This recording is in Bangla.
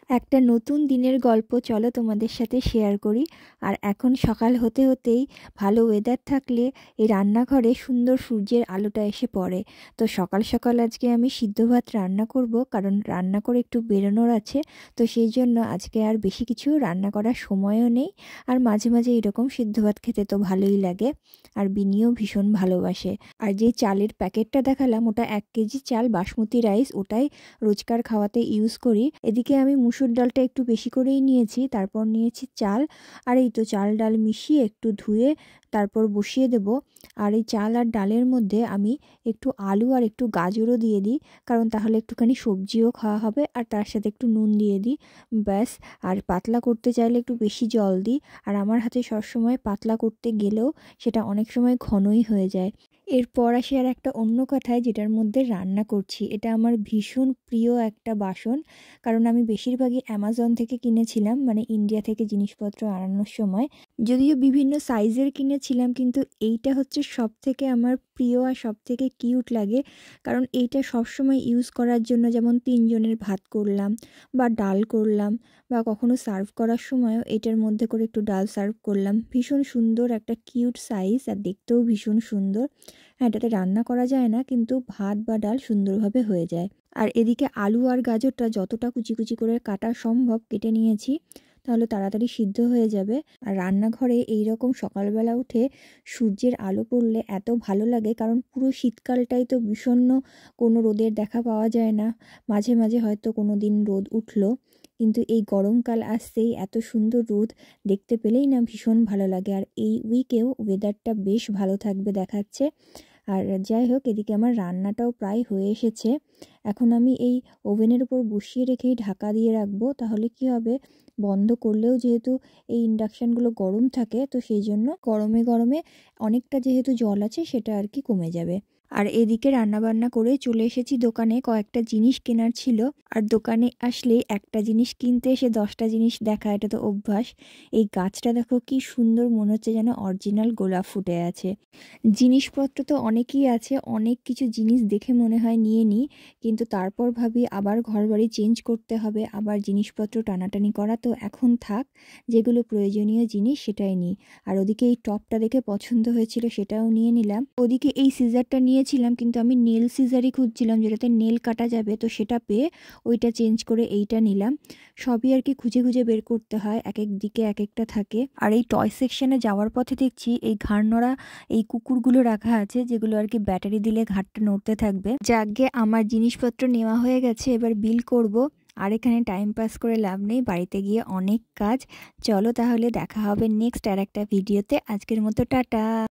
একটা নতুন দিনের গল্প চলো তোমাদের সাথে শেয়ার করি। আর এখন সকাল হতে হতেই ভালো ওয়েদার থাকলে এই রান্নাঘরে সুন্দর সূর্যের আলোটা এসে পড়ে। তো সকাল সকাল আজকে আমি সিদ্ধ ভাত রান্না করব, কারণ রান্না করে একটু বেরোনোর আছে। তো সেই জন্য আজকে আর বেশি কিছু রান্না করার সময়ও নেই। আর মাঝে মাঝে এরকম সিদ্ধ ভাত খেতে তো ভালোই লাগে, আর বিনিও ভীষণ ভালোবাসে। আর যে চালের প্যাকেটটা দেখালাম ওটা 1 কেজি চাল বাসমতি রাইস, ওটাই রোজকার খাওয়াতে ইউজ করি। এদিকে আমি মুসুর ডালটা একটু বেশি করেই নিয়েছি, তারপর নিয়েছি চাল। আর এই তো চাল ডাল মিশিয়ে একটু ধুয়ে তারপর বসিয়ে দেব। আর এই চাল আর ডালের মধ্যে আমি একটু আলু আর একটু গাজরও দিয়ে দিই, কারণ তাহলে একটুখানি সবজিও খাওয়া হবে। আর তার সাথে একটু নুন দিয়ে দিই, ব্যাস। আর পাতলা করতে চাইলে একটু বেশি জল দিই। আর আমার হাতে সবসময় পাতলা করতে গেলেও সেটা অনেক সময় ঘনই হয়ে যায়। এরপর আসি আর একটা অন্য কথায়, যেটার মধ্যে রান্না করছি। এটা আমার ভীষণ প্রিয় একটা বাসন, কারণ আমি বেশিরভাগই অ্যামাজন থেকে কিনেছিলাম, মানে ইন্ডিয়া থেকে জিনিসপত্র আনানোর সময়। যদিও বিভিন্ন সাইজের কিনেছিলাম, কিন্তু এইটা হচ্ছে সব থেকে আমার প্রিয় আর সব থেকে কিউট লাগে। কারণ এইটা সবসময় ইউজ করার জন্য, যেমন 3 জনের ভাত করলাম বা ডাল করলাম, বা কখনো সার্ভ করার সময়ও এটার মধ্যে করে একটু ডাল সার্ভ করলাম। ভীষণ সুন্দর একটা কিউট সাইজ, আর দেখতেও ভীষণ সুন্দর। হ্যাঁ, এটাতে রান্না করা যায় না, কিন্তু ভাত বা ডাল সুন্দরভাবে হয়ে যায়। আর এদিকে আলু আর গাজরটা যতটা কুচি কুচি করে কাটা সম্ভব কেটে নিয়েছি, তাহলে তাড়াতাড়ি সিদ্ধ হয়ে যাবে। আর রান্নাঘরে এইরকম সকালবেলা উঠে সূর্যের আলো পড়লে এত ভালো লাগে, কারণ পুরো শীতকালটাই তো বিষণ্ণ, কোনো রোদের দেখা পাওয়া যায় না। মাঝে মাঝে হয়তো কোনো দিন রোদ উঠলো, কিন্তু এই গরমকাল আসতেই এত সুন্দর রোদ দেখতে পেলেই না ভীষণ ভালো লাগে। আর এই উইকেও ওয়েদারটা বেশ ভালো থাকবে দেখাচ্ছে। আর যাই হোক, এদিকে আমার রান্নাটাও প্রায় হয়ে এসেছে। এখন আমি এই ওভেনের উপর বসিয়ে রেখেই ঢাকা দিয়ে রাখবো। তাহলে কি হবে, বন্ধ করলেও যেহেতু এই ইন্ডাকশানগুলো গরম থাকে, তো সেই জন্য গরমে গরমে অনেকটা যেহেতু জল আছে সেটা আর কি কমে যাবে। আর এদিকে রান্নাবান্না করে চলে এসেছি দোকানে, কয়েকটা জিনিস কেনার ছিল। আর দোকানে আসলে একটা জিনিস কিনতে এসে 10টা জিনিস দেখা, এটা তো অভ্যাস। এই গাছটা দেখো কি সুন্দর, মনে হচ্ছে যেন অরিজিনাল গোলাপ ফুটে আছে। জিনিসপত্র তো অনেকই আছে, অনেক কিছু জিনিস দেখে মনে হয় নিয়ে নিই, কিন্তু তারপর ভাবি আবার ঘরবাড়ি চেঞ্জ করতে হবে, আবার জিনিসপত্র টানাটানি করা, তো এখন থাক, যেগুলো প্রয়োজনীয় জিনিস সেটাই নিই। আর ওদিকে এই টপটা দেখে পছন্দ হয়েছিল, সেটাও নিয়ে নিলাম। ওদিকে এই সিজারটা নিয়েছিলাম, কিন্তু আমি নেল সিজারই খুঁজছিলাম যেটাতে নেল কাটা যাবে, তো সেটা পেয়ে ওইটা চেঞ্জ করে এইটা নিলাম। সবই আর কি খুঁজে খুঁজে বের করতে হয়, এক এক দিকে এক একটা থাকে। আর এই টয় সেকশনে যাওয়ার পথে দেখছি এই ঘাড় নড়া এই কুকুরগুলো রাখা আছে, যেগুলো আর কি ব্যাটারি দিলে ঘাটটা নড়তে থাকবে। যাকে আমার জিনিসপত্র নেওয়া হয়ে গেছে, এবার বিল করব। আর এখানে টাইম পাস করে লাভ নেই, বাড়িতে গিয়ে অনেক কাজ। চলো তাহলে দেখা হবে নেক্সট আর একটা ভিডিওতে। আজকের মতো টাটা।